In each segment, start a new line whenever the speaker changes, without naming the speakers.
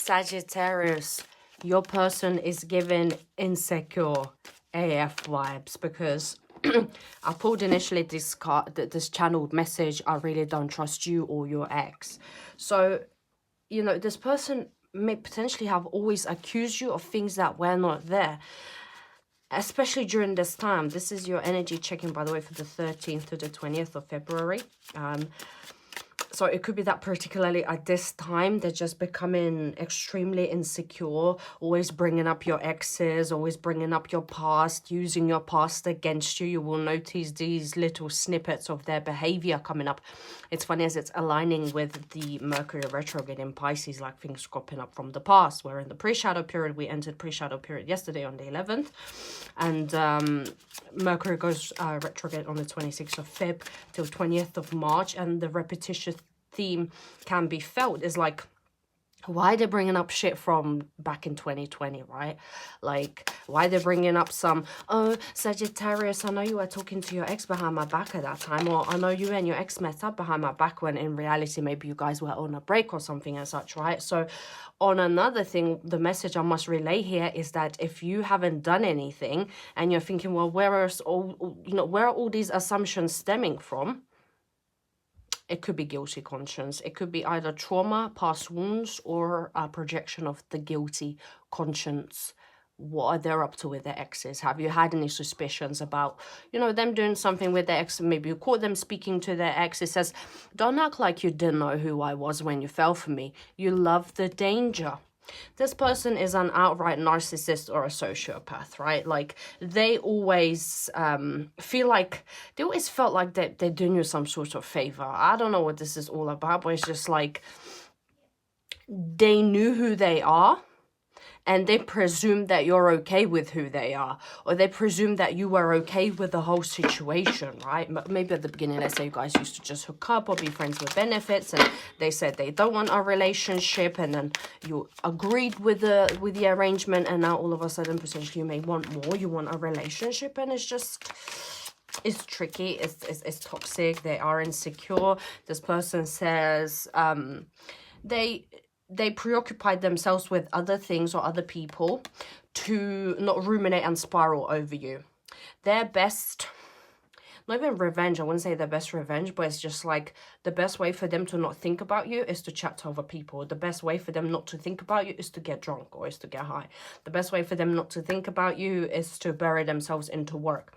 Sagittarius, your person is giving insecure AF vibes because I pulled initially this card, this channeled message, I really don't trust you or your ex. So, you know, this person may potentially have always accused you of things that were not there. Especially during this time. This is your energy checking, by the way, for the 13th to the 20th of February. So it could be that particularly at this time, they're just becoming extremely insecure, always bringing up your exes, always bringing up your past, using your past against you. You will notice these little snippets of their behavior coming up. It's funny as it's aligning with the Mercury retrograde in Pisces, like things cropping up from the past. We're in the pre-shadow period. We entered pre-shadow period yesterday on the 11th. And Mercury goes retrograde on the 26th of Feb till 20th of March. And the repetitious theme can be felt is like, why they're bringing up shit from back in 2020, right? Like, why they're bringing up some, oh, Sagittarius, I know you were talking to your ex behind my back at that time, or I know you and your ex met up behind my back, when in reality, maybe you guys were on a break or something and such, right? So on another thing, the message I must relay here is that if you haven't done anything and you're thinking, well, where are all these assumptions stemming from? It could be guilty conscience. It could be either trauma, past wounds, or a projection of the guilty conscience. What are they up to with their exes? Have you had any suspicions about, you know, them doing something with their ex? Maybe you caught them speaking to their ex. It says, don't act like you didn't know who I was when you fell for me. You love the danger. This person is an outright narcissist or a sociopath, right? Like, they always feel like, they always felt like they're doing you some sort of favor. I don't know what this is all about, but it's just like, they knew who they are, and they presume that you're okay with who they are, or they presume that you were okay with the whole situation, right? Maybe at the beginning, let's say you guys used to just hook up or be friends with benefits, and they said they don't want a relationship, and then you agreed with the arrangement, and now all of a sudden potentially you may want more. You want a relationship, and it's just, it's tricky, it's toxic. They are insecure. This person says they preoccupied themselves with other things or other people to not ruminate and spiral over you. Their best, not even revenge, I wouldn't say their best revenge, but it's just like the best way for them to not think about you is to chat to other people. The best way for them not to think about you is to get drunk or is to get high. The best way for them not to think about you is to bury themselves into work.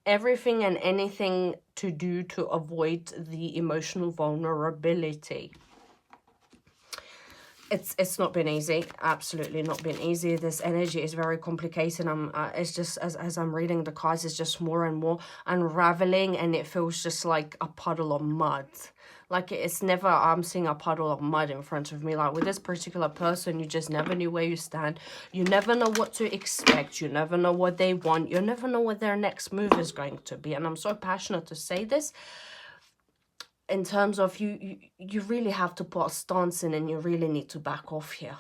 Everything and anything to do to avoid the emotional vulnerability. It's not been easy. Absolutely not been easy. This energy is very complicated. It's just, as I'm reading the cards, it's just more and more unraveling, and it feels just like a puddle of mud. Like, it's never, I'm seeing a puddle of mud in front of me. Like, with this particular person, you just never knew where you stand. You never know what to expect. You never know what they want. You never know what their next move is going to be. And I'm so passionate to say this, in terms of you really have to put a stance in, and you really need to back off here.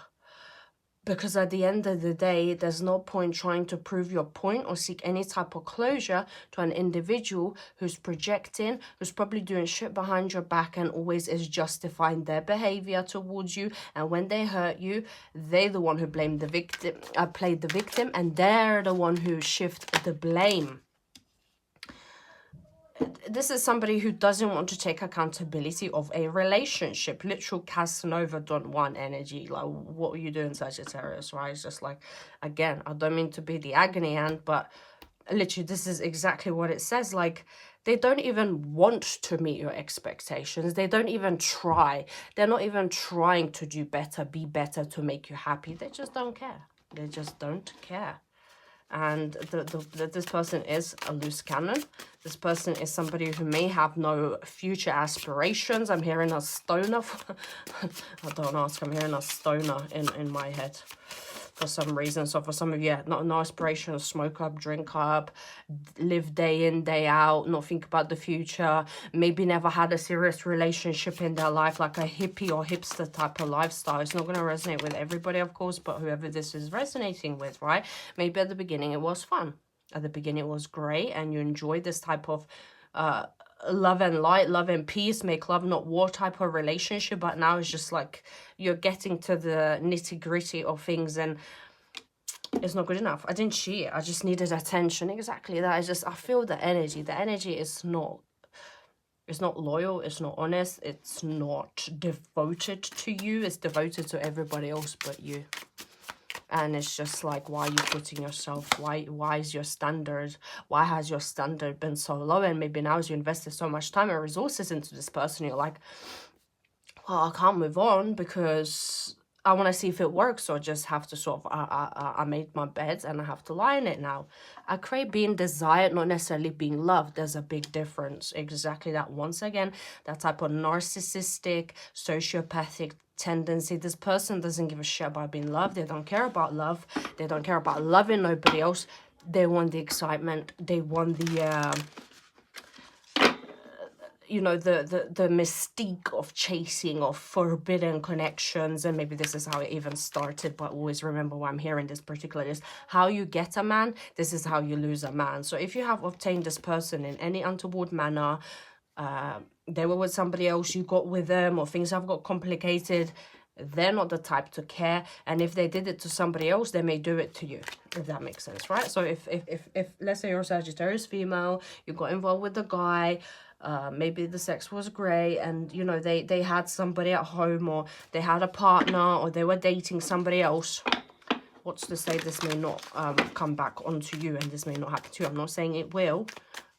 Because at the end of the day, there's no point trying to prove your point or seek any type of closure to an individual who's projecting, who's probably doing shit behind your back and always is justifying their behavior towards you. And when they hurt you, they're the one who played the victim, and they're the one who shift the blame. This is somebody who doesn't want to take accountability of a relationship. Literal Casanova Don Juan energy. Like, what are you doing, Sagittarius, right? It's just like, again, I don't mean to be the agony aunt, but literally this is exactly what it says. Like, they don't even want to meet your expectations. They don't even try. They're not even trying to do better, be better, to make you happy. They just don't care. They just don't care. And this person is a loose cannon. This person is somebody who may have no future aspirations. I'm hearing a stoner. I don't ask. I'm hearing a stoner in my head for some reason. So for some of you, yeah, no aspirations, smoke up, drink up, live day in, day out, not think about the future, maybe never had a serious relationship in their life, like a hippie or hipster type of lifestyle. It's not going to resonate with everybody, of course, but whoever this is resonating with, right? Maybe at the beginning it was fun. At the beginning it was great, and you enjoyed this type of love and light, love and peace, make love not war type of relationship. But now it's just like you're getting to the nitty gritty of things, and it's not good enough. I didn't cheat. I just needed attention. Exactly that. I feel the energy. The energy is not, it's not loyal. It's not honest. It's not devoted to you. It's devoted to everybody else but you. And it's just like, why are you putting yourself, why is your standard, why has your standard been so low? And maybe now as you invested so much time and resources into this person, you're like, well, I can't move on because I want to see if it works, or just have to sort of, I made my bed and I have to lie in it now. I crave being desired, not necessarily being loved. There's a big difference. Exactly that. Once again, that type of narcissistic, sociopathic tendency. This person doesn't give a shit about being loved. They don't care about love. They don't care about loving nobody else. They want the excitement. They want the you know, the mystique of chasing, of forbidden connections. And maybe this is how it even started, but always remember why I'm hearing this particular is how you get a man, this is how you lose a man. So if you have obtained this person in any untoward manner, they were with somebody else, you got with them, or things have got complicated, they're not the type to care. And if they did it to somebody else, they may do it to you, if that makes sense, right? So if let's say you're a Sagittarius female, you got involved with the guy, maybe the sex was great, and you know they had somebody at home, or they had a partner, or they were dating somebody else. What's to say this may not come back onto you, and this may not happen to you? I'm not saying it will,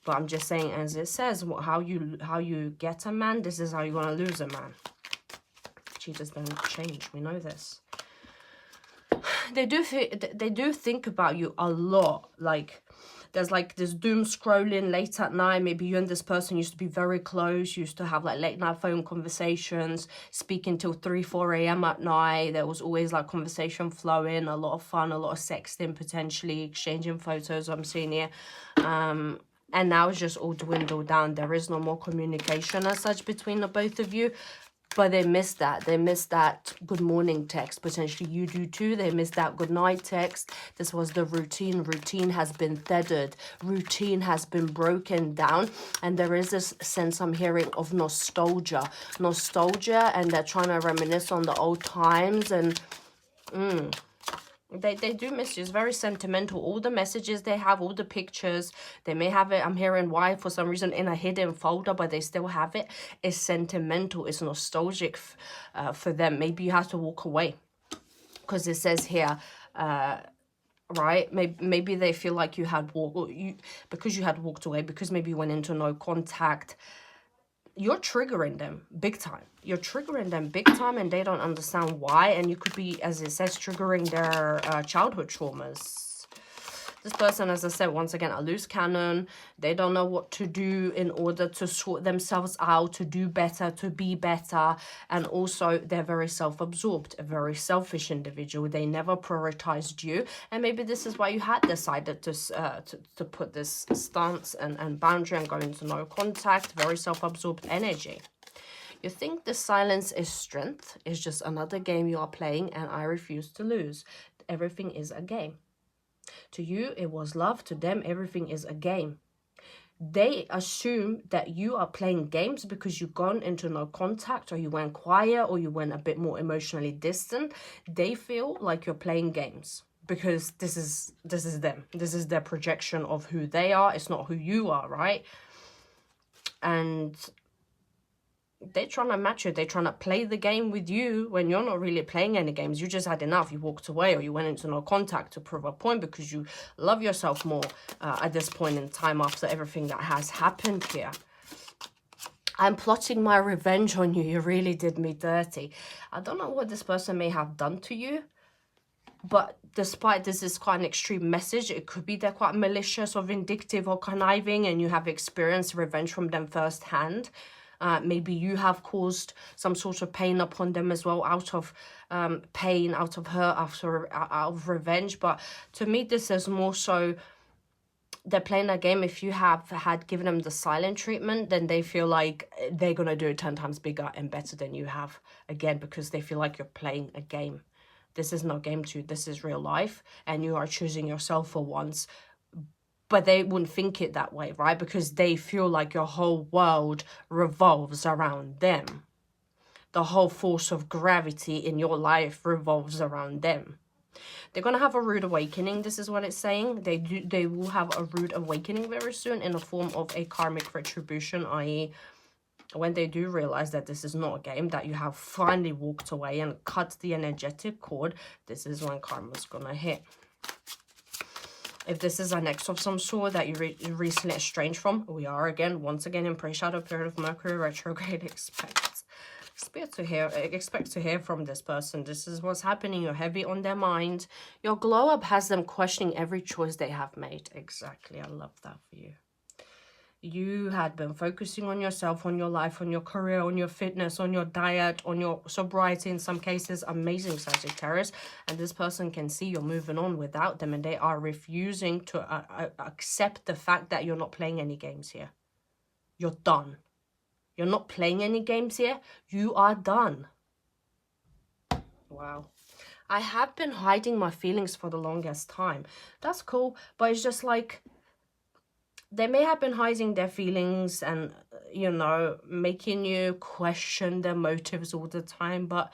but I'm just saying, as it says, how you get a man, this is how you're gonna lose a man. Cheaters don't change. We know this. They do think about you a lot. Like there's like this doom scrolling late at night. Maybe you and this person used to be very close, used to have like late night phone conversations, speaking till 3-4 a.m. at night. There was always like conversation flowing, a lot of fun, a lot of sexting, potentially exchanging photos, I'm seeing here. And now it's just all dwindled down. There is no more communication as such between the both of you. But they miss that. They miss that good morning text. Potentially you do too. They miss that good night text. This was the routine. Routine has been tethered. Routine has been broken down. And there is this sense I'm hearing of nostalgia. Nostalgia, and they're trying to reminisce on the old times. And They do miss you. It's very sentimental. All the messages they have, all the pictures, they may have it, I'm hearing why, for some reason, in a hidden folder, but they still have it. It's sentimental. It's nostalgic for them. Maybe you have to walk away. Because it says here, right? Maybe they feel like you had because you had walked away, because maybe you went into no contact. You're triggering them big time. You're triggering them big time, and they don't understand why. And you could be, as it says, triggering their childhood traumas. This person, as I said, once again, a loose cannon. They don't know what to do in order to sort themselves out, to do better, to be better. And also, they're very self-absorbed, a very selfish individual. They never prioritized you. And maybe this is why you had decided to put this stance and boundary and go into no contact. Very self-absorbed energy. You think the silence is strength. It's just another game you are playing, and I refuse to lose. Everything is a game. To you, it was love. To them, everything is a game. They assume that you are playing games because you've gone into no contact, or you went quiet, or you went a bit more emotionally distant. They feel like you're playing games because this is them. This is their projection of who they are. It's not who you are, right? And they're trying to match you. They're trying to play the game with you when you're not really playing any games. You just had enough. You walked away, or you went into no contact to prove a point because you love yourself more at this point in time after everything that has happened here. I'm plotting my revenge on you. You really did me dirty. I don't know what this person may have done to you, but despite this is quite an extreme message, it could be they're quite malicious or vindictive or conniving, and you have experienced revenge from them firsthand. Maybe you have caused some sort of pain upon them as well, out of pain, out of hurt, out of revenge. But to me, this is more so they're playing a game. If you have had given them the silent treatment, then they feel like they're going to do it 10 times bigger and better than you have. Again, because they feel like you're playing a game. This is no game to you. This is real life. And you are choosing yourself for once but they wouldn't think it that way, right? Because they feel like your whole world revolves around them. The whole force of gravity in your life revolves around them. They're going to have a rude awakening. This is what it's saying. They will have a rude awakening very soon in the form of a karmic retribution, i.e. when they do realize that this is not a game, that you have finally walked away and cut the energetic cord, this is when karma's going to hit. If this is an ex of some sort that you recently estranged from, we are once again in pre-shadow period of Mercury retrograde. Expect to hear from this person. This is what's happening. You're heavy on their mind. Your glow up has them questioning every choice they have made. Exactly. I love that for you. You had been focusing on yourself, on your life, on your career, on your fitness, on your diet, on your sobriety in some cases. Amazing, Sagittarius. And this person can see you're moving on without them, and they are refusing to accept the fact that you're not playing any games here. You're done. You're not playing any games here. You are done. Wow. I have been hiding my feelings for the longest time. That's cool, but it's just like, they may have been hiding their feelings and, you know, making you question their motives all the time. But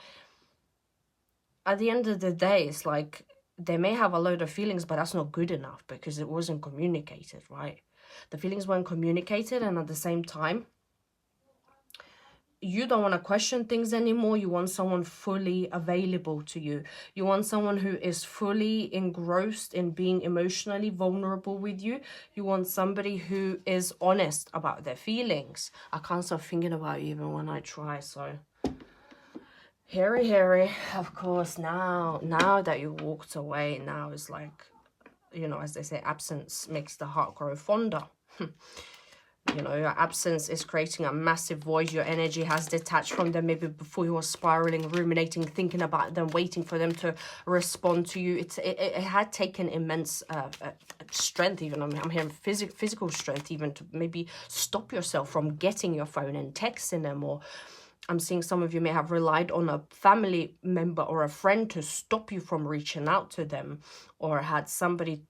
at the end of the day, it's like they may have a load of feelings, but that's not good enough because it wasn't communicated, right? The feelings weren't communicated, and at the same time, you don't want to question things anymore. You want someone fully available to you. You want someone who is fully engrossed in being emotionally vulnerable with you. You want somebody who is honest about their feelings. I can't stop thinking about you even when I try. So, Harry, of course, now that you walked away, now it's like, you know, as they say, absence makes the heart grow fonder. You know, your absence is creating a massive void. Your energy has detached from them. Maybe before you were spiraling, ruminating, thinking about them, waiting for them to respond to you. It had taken immense strength, even. I'm hearing physical strength, even to maybe stop yourself from getting your phone and texting them. Or I'm seeing some of you may have relied on a family member or a friend to stop you from reaching out to them, or had somebody,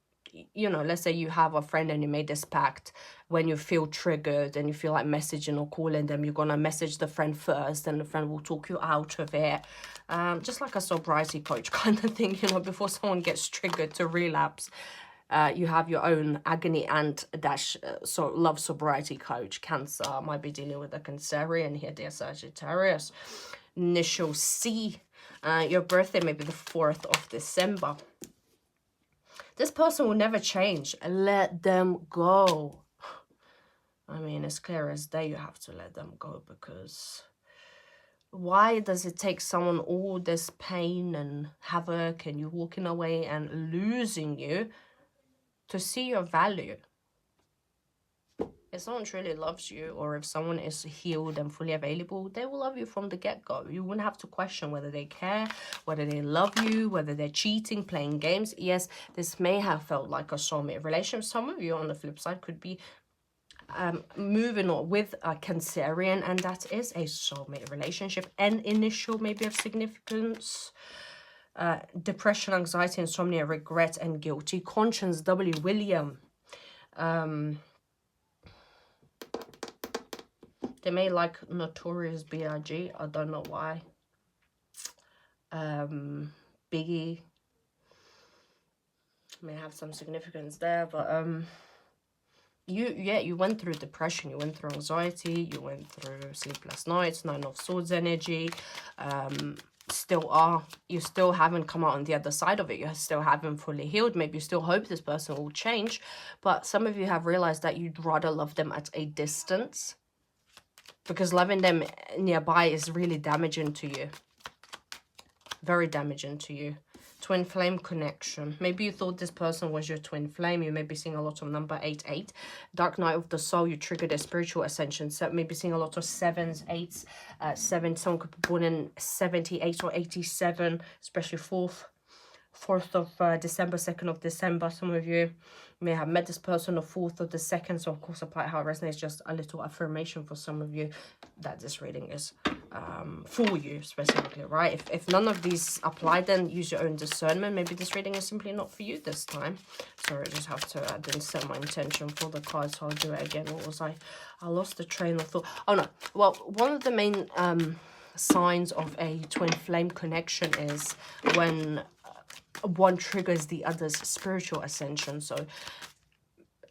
you know, let's say you have a friend and you made this pact. When you feel triggered and you feel like messaging or calling them, you're gonna message the friend first, and the friend will talk you out of it. Just like a sobriety coach kind of thing, you know, before someone gets triggered to relapse. You have your own agony and dash love sobriety coach. Cancer might be dealing with a Cancerian here, dear Sagittarius. Initial C. Your birthday may be the 4th of December. This person will never change. Let them go. I mean, it's clear as day you have to let them go, because why does it take someone all this pain and havoc and you walking away and losing you to see your value? If someone truly loves you, or if someone is healed and fully available, they will love you from the get-go. You wouldn't have to question whether they care, whether they love you, whether they're cheating, playing games. Yes, this may have felt like a soulmate relationship. Some of you on the flip side could be moving on with a Cancerian, and that is a soulmate relationship. An initial maybe of significance. Depression, anxiety, insomnia, regret, and guilty conscience. W. William. They may like Notorious B.I.G. I don't know why. Biggie may have some significance there, but you went through depression, you went through anxiety, you went through sleepless nights, 9 of Swords energy. You still haven't come out on the other side of it. You still haven't fully healed. Maybe you still hope this person will change, but some of you have realized that you'd rather love them at a distance, because loving them nearby is really damaging to you. Very damaging to you. Twin flame connection. Maybe you thought this person was your twin flame. You may be seeing a lot of number 88. Dark night of the soul. You triggered a spiritual ascension. So maybe seeing a lot of 7s, 8s, 7. Someone could be born in 78 or 87, especially 4th of December, 2nd of December. Some of you may have met this person the 4th of the 2nd. So of course, apply how it resonates. Just a little affirmation for some of you that this reading is for you specifically, right? If none of these apply, then use your own discernment. Maybe this reading is simply not for you this time. Sorry, I just have to, I didn't set my intention for the card, so I'll do it again. What was I lost the train of thought. Oh no, well, one of the main signs of a twin flame connection is when one triggers the other's spiritual ascension. So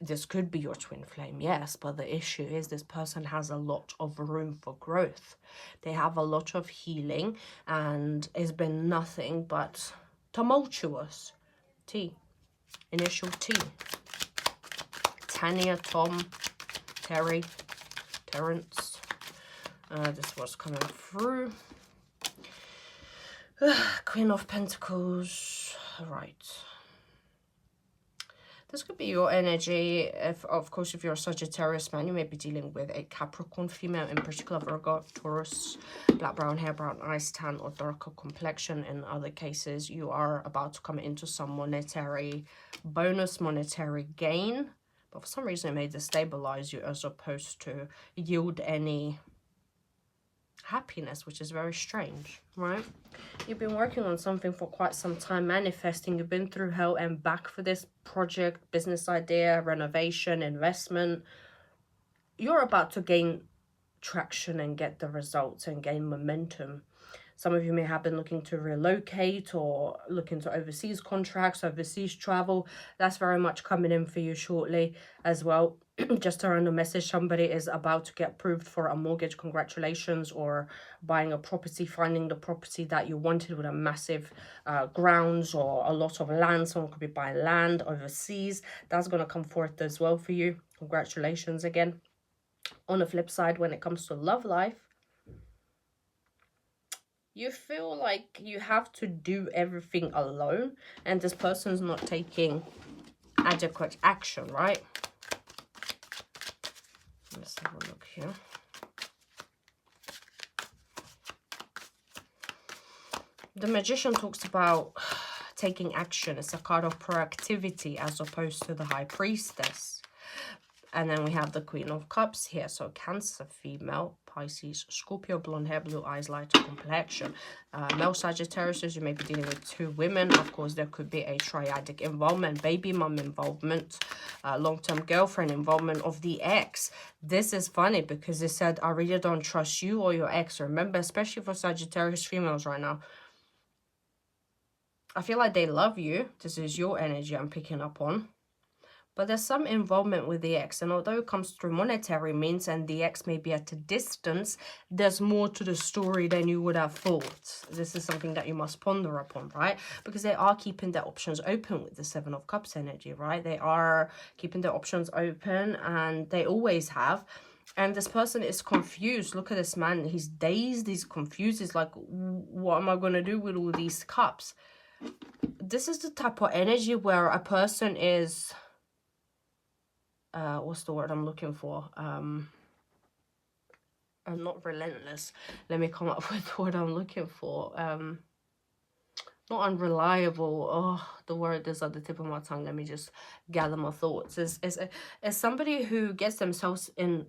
this could be your twin flame, yes, but the issue is this person has a lot of room for growth. They have a lot of healing, and it's been nothing but tumultuous. T, initial T. Tanya, Tom, Terry, Terrence. This was coming through. Queen of Pentacles. Right. This could be your energy. If, of course, if you're a Sagittarius man, you may be dealing with a Capricorn female, in particular Virgo, Taurus, black, brown hair, brown eyes, tan, or darker complexion. In other cases, you are about to come into some monetary bonus, monetary gain. But for some reason, it may destabilize you as opposed to yield any happiness, which is very strange, right? You've been working on something for quite some time, manifesting. You've been through hell and back for this project, business idea, renovation, investment. You're about to gain traction and get the results and gain momentum. Some of you may have been looking to relocate or looking to overseas contracts, overseas travel. That's very much coming in for you shortly as well. Just a random message, somebody is about to get approved for a mortgage. Congratulations. Or buying a property, finding the property that you wanted with a massive grounds or a lot of land. Someone could be buying land overseas. That's going to come forth as well for you. Congratulations again. On the flip side, when it comes to love life, you feel like you have to do everything alone, and this person's not taking adequate action, right? Let's have a look here. The Magician talks about taking action. It's a card of proactivity as opposed to the High Priestess. And then we have the Queen of Cups here. So Cancer, female, Pisces, Scorpio, blonde hair, blue eyes, lighter complexion. Male Sagittarius, you may be dealing with two women. Of course, there could be a triadic involvement, baby mum involvement, long-term girlfriend involvement of the ex. This is funny because it said, I really don't trust you or your ex. Remember, especially for Sagittarius females right now, I feel like they love you. This is your energy I'm picking up on. But there's some involvement with the ex, and although it comes through monetary means and the ex may be at a distance, there's more to the story than you would have thought. This is something that you must ponder upon, right? Because they are keeping their options open with the Seven of Cups energy, right? They are keeping their options open, and they always have. And this person is confused. Look at this man. He's dazed. He's confused. He's like, what am I going to do with all these cups? This is the type of energy where a person is... what's the word I'm looking for? I'm not relentless. Let me come up with what I'm looking for. Not unreliable. Oh, the word is at the tip of my tongue. Let me just gather my thoughts. Is somebody who gets themselves in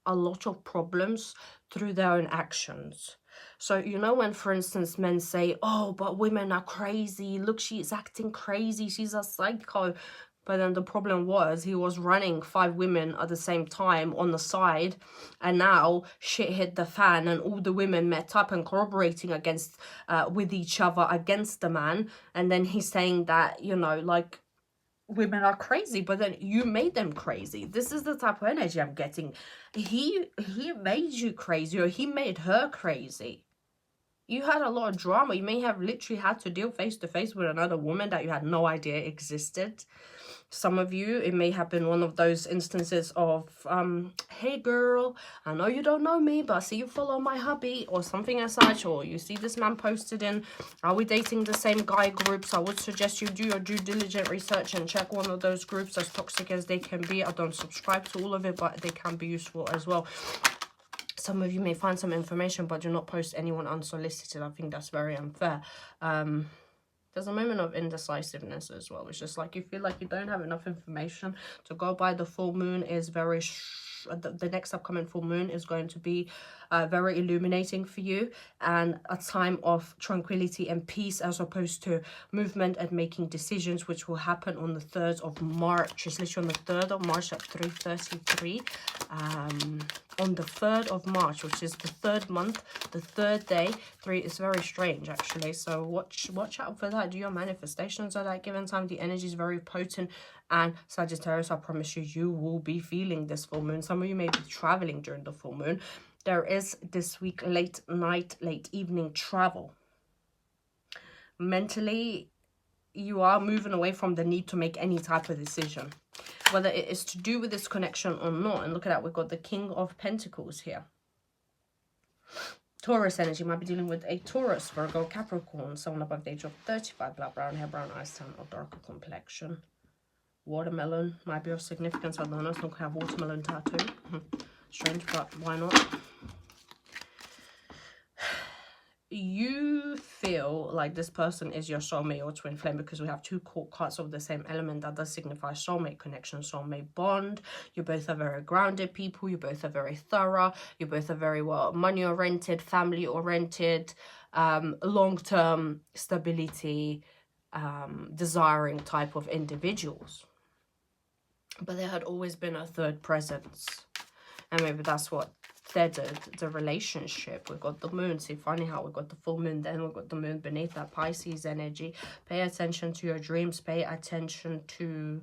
a lot of problems through their own actions. So, you know, when, for instance, men say, oh, but women are crazy. Look, she's acting crazy. She's a psycho. But then the problem was he was running 5 women at the same time on the side. And now shit hit the fan and all the women met up and corroborating against with each other against the man. And then he's saying that, you know, like, women are crazy, but then you made them crazy. This is the type of energy I'm getting. He made you crazy, or he made her crazy. You had a lot of drama. You may have literally had to deal face to face with another woman that you had no idea existed. Some of you, it may have been one of those instances of, hey girl, I know you don't know me, but I see you follow my hubby, or something as such, or you see this man posted in, are we dating the same guy groups? I would suggest you do your due diligent research and check one of those groups, as toxic as they can be. I don't subscribe to all of it, but they can be useful as well. Some of you may find some information, but do not post anyone unsolicited. I think that's very unfair. There's a moment of indecisiveness as well. It's just like you feel like you don't have enough information to go by. The full moon is very... the next upcoming full moon is going to be very illuminating for you, and a time of tranquility and peace, as opposed to movement and making decisions, which will happen on the 3rd of March. It's literally on the 3rd of March at 3:33. On the 3rd of March, which is the 3rd month, the 3rd day. 3 is very strange, actually. So watch out for that. Do your manifestations at that given time. The energy is very potent. And Sagittarius, I promise you, you will be feeling this full moon. Some of you may be traveling during the full moon. There is this week late night, late evening travel. Mentally, you are moving away from the need to make any type of decision, whether it is to do with this connection or not. And look at that, we've got the King of Pentacles here. Taurus energy, might be dealing with a Taurus, Virgo, Capricorn, someone above the age of 35, black, brown hair, brown eyes, tan or darker complexion. Watermelon might be of significance. I don't know, it's not have watermelon tattoo. Strange, but why not? You feel like this person is your soulmate or twin flame, because we have 2 court cards of the same element. That does signify soulmate connection, soulmate bond. You both are very grounded people. You both are very thorough. You both are very well money oriented, family oriented, long-term stability, desiring type of individuals. But there had always been a 3rd presence, and maybe that's what the relationship. We've got the moon. See, funny how we've got the full moon, then we've got the moon beneath that. Pisces energy. Pay attention to your dreams. Pay attention to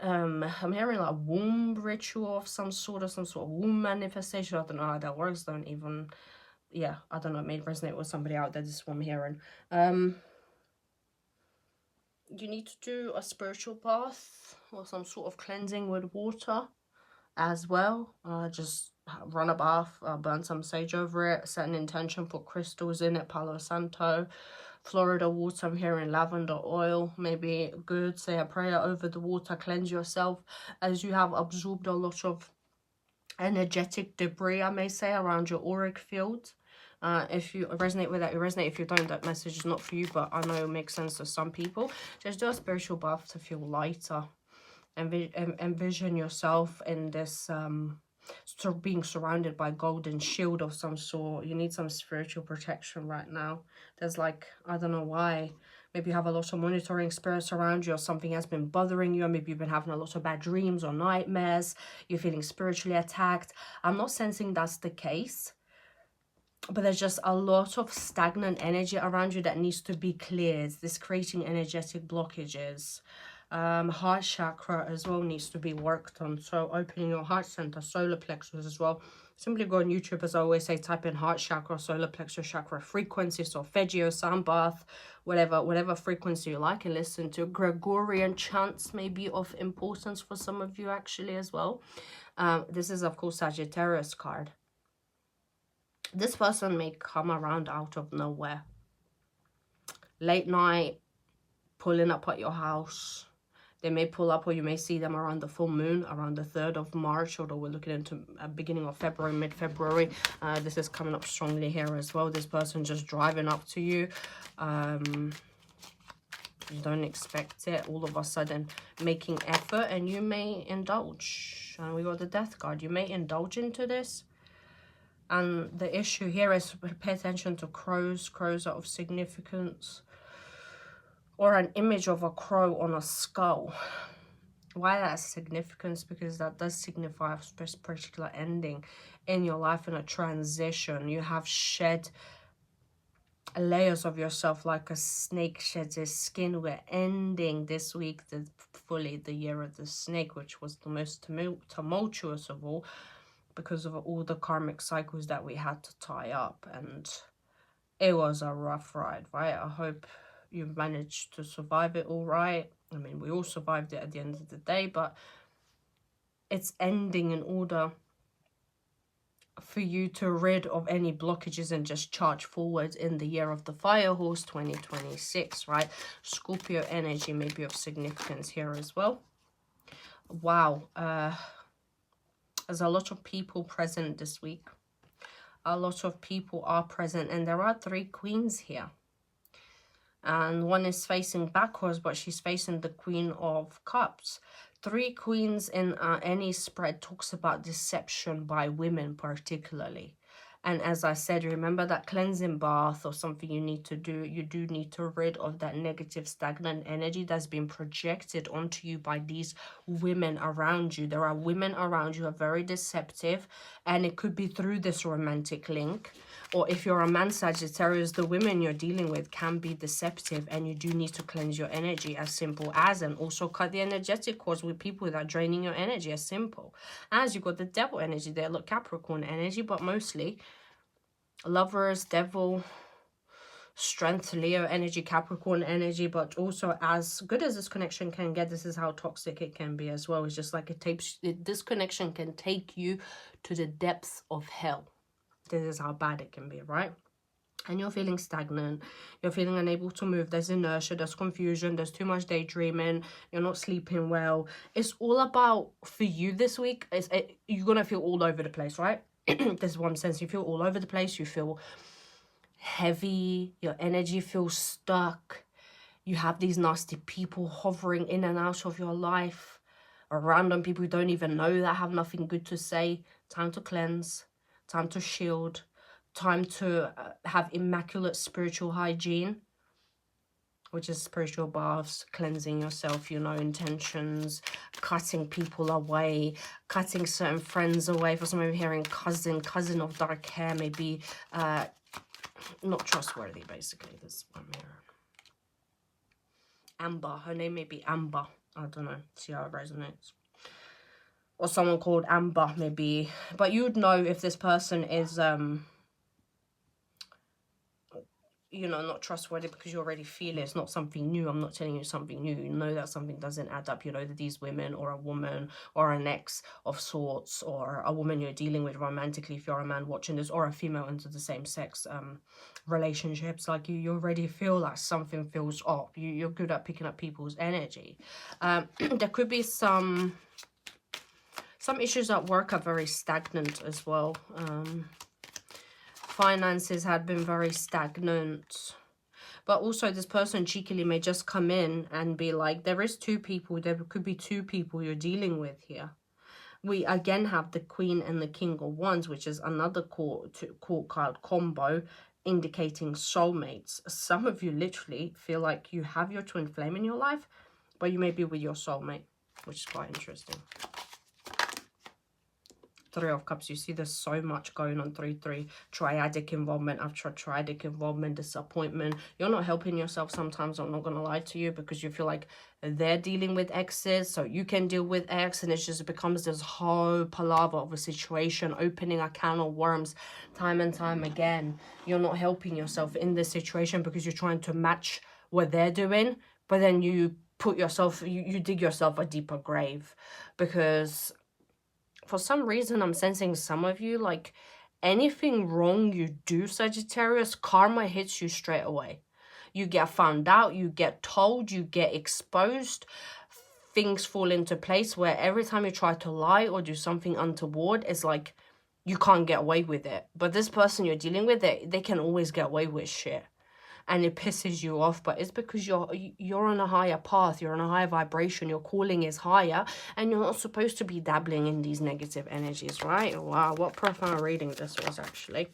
I'm hearing like womb ritual of some sort of womb manifestation. I don't know how that works. Don't even, yeah, I don't know, it may resonate with somebody out there. This is what I'm hearing. You need to do a spiritual bath or some sort of cleansing with water as well. Just run a bath, burn some sage over it, set an intention, put crystals in it, Palo Santo, Florida water. I'm hearing lavender oil, maybe good. Say a prayer over the water, cleanse yourself as you have absorbed a lot of energetic debris, I may say, around your auric field. If you resonate with that, you resonate. If you don't, that message is not for you, but I know it makes sense to some people. Just do a spiritual bath to feel lighter. Envision yourself in this being surrounded by golden shield of some sort. You need some spiritual protection right now. There's like, I don't know why, maybe you have a lot of monitoring spirits around you, or something has been bothering you, or maybe you've been having a lot of bad dreams or nightmares. You're feeling spiritually attacked. I'm not sensing that's the case, but there's just a lot of stagnant energy around you that needs to be cleared. This creating energetic blockages. Heart chakra as well needs to be worked on. So opening your heart center, solar plexus as well. Simply go on YouTube, as I always say, type in heart chakra, solar plexus chakra frequency, solfeggio, sound bath, whatever frequency you like, and listen to. Gregorian chants may be of importance for some of you actually as well. This is of course Sagittarius card. This person may come around out of nowhere. Late night, pulling up at your house. They may pull up, or you may see them around the full moon, around the 3rd of March, although we're looking into beginning of February, mid-February. This is coming up strongly here as well. This person just driving up to you. You don't expect it. All of a sudden making effort, and you may indulge. And we got the Death card. You may indulge into this. And the issue here is pay attention to crows. Crows are of significance. Or an image of a crow on a skull. Why that's significance? Because that does signify a particular ending in your life, in a transition. You have shed layers of yourself like a snake sheds its skin. We're ending this week fully the year of the snake, which was the most tumultuous of all, because of all the karmic cycles that we had to tie up. And it was a rough ride, right? I hope you've managed to survive it all right. I mean, we all survived it at the end of the day, but it's ending in order for you to rid of any blockages and just charge forward in the year of the fire horse 2026, right? Scorpio energy may be of significance here as well. Wow. There's a lot of people present this week. A lot of people are present, and there are 3 queens here. And one is facing backwards, but she's facing the Queen of Cups. 3 queens in any spread talks about deception by women particularly. And as I said, remember that cleansing bath or something you need to do. You do need to rid of that negative, stagnant energy that's been projected onto you by these women around you. There are women around you who are very deceptive, and it could be through this romantic link. Or if you're a man, Sagittarius, the women you're dealing with can be deceptive, and you do need to cleanse your energy, as simple as. And also cut the energetic cords with people that are draining your energy, as simple as. You've got the devil energy there, look, Capricorn energy, but mostly Lovers, devil, strength, Leo energy, Capricorn energy. But also, as good as this connection can get, this is how toxic it can be as well. It's just like this connection can take you to the depths of hell. This is how bad it can be, right? And you're feeling stagnant, you're feeling unable to move, there's inertia, there's confusion, there's too much daydreaming, you're not sleeping well. It's all about, for you this week, you're going to feel all over the place, right? There's one sense, you feel all over the place, you feel heavy, your energy feels stuck, you have these nasty people hovering in and out of your life, or random people who don't even know that have nothing good to say. Time to cleanse, time to shield, time to have immaculate spiritual hygiene, which is spiritual baths, cleansing yourself, you know, intentions, cutting people away, cutting certain friends away. For some of you hearing cousin of dark hair, maybe not trustworthy, basically. This one here. Amber, her name may be Amber. I don't know, see how it resonates. Or someone called Amber, maybe. But you'd know if this person is you know, not trustworthy, because you already feel it. It's not something new. I'm not telling you something new. You know that something doesn't add up. You know that these women, or a woman, or an ex of sorts, or a woman you're dealing with romantically, if you're a man watching this, or a female into the same sex relationships, like you already feel like something feels off. You're good at picking up people's energy. There could be some issues at work are very stagnant as well. Finances had been very stagnant, but also this person cheekily may just come in and be like, there is 2 people, there could be 2 people you're dealing with here. We again have the Queen and the King of Wands, which is another court card combo, indicating soulmates. Some of you literally feel like you have your twin flame in your life, but you may be with your soulmate, which is quite interesting. 3 of Cups, you see there's so much going on. 3-3, triadic involvement after triadic involvement, disappointment. You're not helping yourself sometimes, I'm not going to lie to you, because you feel like they're dealing with exes, so you can deal with ex, and it just becomes this whole palaver of a situation, opening a can of worms time and time again. You're not helping yourself in this situation because you're trying to match what they're doing, but then you put yourself, you dig yourself a deeper grave, because for some reason, I'm sensing some of you, like, anything wrong you do, Sagittarius, karma hits you straight away. You get found out, you get told, you get exposed. Things fall into place where every time you try to lie or do something untoward, it's like you can't get away with it. But this person you're dealing with, they can always get away with shit. And it pisses you off, but it's because you're on a higher path, you're on a higher vibration, your calling is higher, and you're not supposed to be dabbling in these negative energies, right? Wow, what profound reading this was, actually.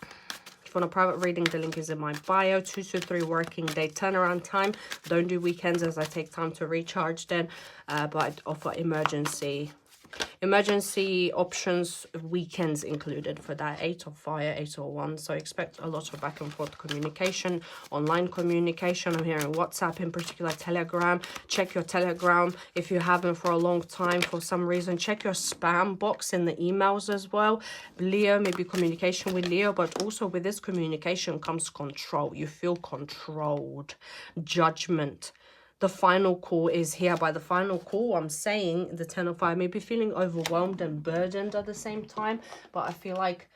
If you want a private reading, the link is in my bio. 2 to 3 working day turnaround time. Don't do weekends, as I take time to recharge then, but I offer emergency options, weekends included for that. 8 of Fire, 8 of Wands. So expect a lot of back and forth communication, online communication. I'm hearing WhatsApp, in particular Telegram. Check your Telegram if you haven't for a long time for some reason. Check your spam box in the emails as well. Leo, maybe communication with Leo, but also with this communication comes control. You feel controlled. Judgment. The final call is here. By the final call, I'm saying the 10 of Fire may be feeling overwhelmed and burdened at the same time. But I feel like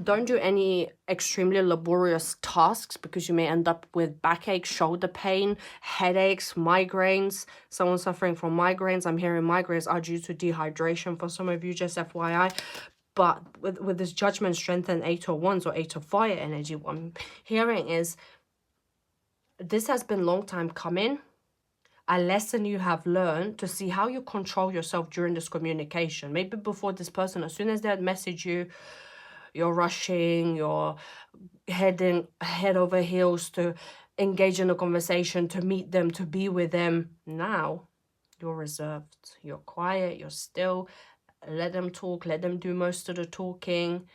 don't do any extremely laborious tasks, because you may end up with backache, shoulder pain, headaches, migraines. Someone suffering from migraines. I'm hearing migraines are due to dehydration for some of you, just FYI. But with this Judgment, Strength, and 8 of Wands or 8 of Fire energy, what I'm hearing is This has been a long time coming. A lesson you have learned to see how you control yourself during this communication. Maybe before this person, as soon as they message you, you're rushing, you're heading head over heels to engage in a conversation, to meet them, to be with them. Now, you're reserved, you're quiet, you're still. Let them talk, let them do most of the talking.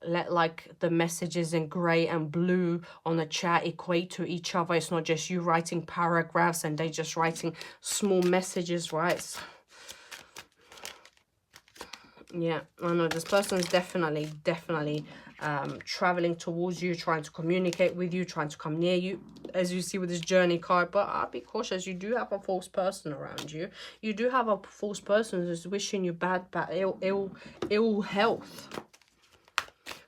Let like the messages in gray and blue on the chat equate to each other. It's not just you writing paragraphs and they just writing small messages, right? Yeah, I know this person is definitely traveling towards you, trying to communicate with you, trying to come near you, as you see with this journey card. But I'll be cautious. You do have a false person around you. You do have a false person who's wishing you bad, ill health.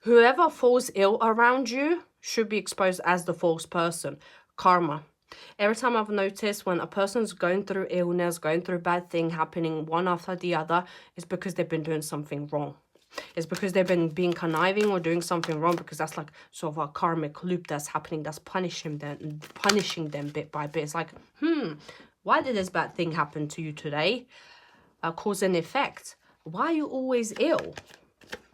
Whoever falls ill around you should be exposed as the false person. Karma. Every time I've noticed when a person's going through illness, going through bad thing happening one after the other, it's because they've been doing something wrong. It's because they've been being conniving or doing something wrong, because that's like sort of a karmic loop that's happening, that's punishing them bit by bit. It's like, why did this bad thing happen to you today? Cause and effect. Why are you always ill?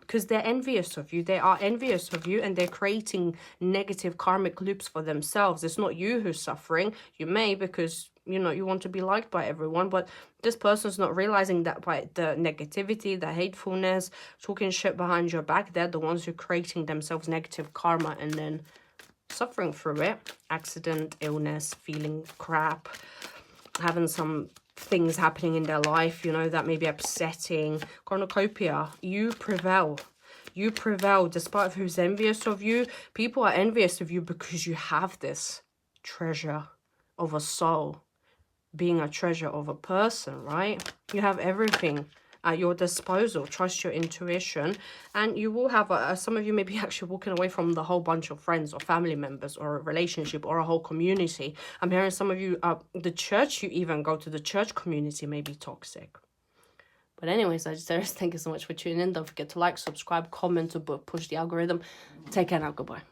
Because they're envious of you. They are envious of you, and they're creating negative karmic loops for themselves. It's not you who's suffering. You may, because, you know, you want to be liked by everyone, but this person's not realizing that by the negativity, the hatefulness, talking shit behind your back, they're the ones who are creating themselves negative karma and then suffering through it. Accident, illness, feeling crap, having some things happening in their life, you know, that may be upsetting. Cornucopia, you prevail. You prevail despite who's envious of you. People are envious of you because you have this treasure of a soul, being a treasure of a person, right? You have everything at your disposal. Trust your intuition, and you will have some of you may be actually walking away from the whole bunch of friends or family members or a relationship or a whole community. I'm hearing some of you, the church you even go to, the church community may be toxic. But anyways, Sagittarius, thank you so much for tuning in. Don't forget to like, subscribe, comment, or push the algorithm. Take care now. Goodbye.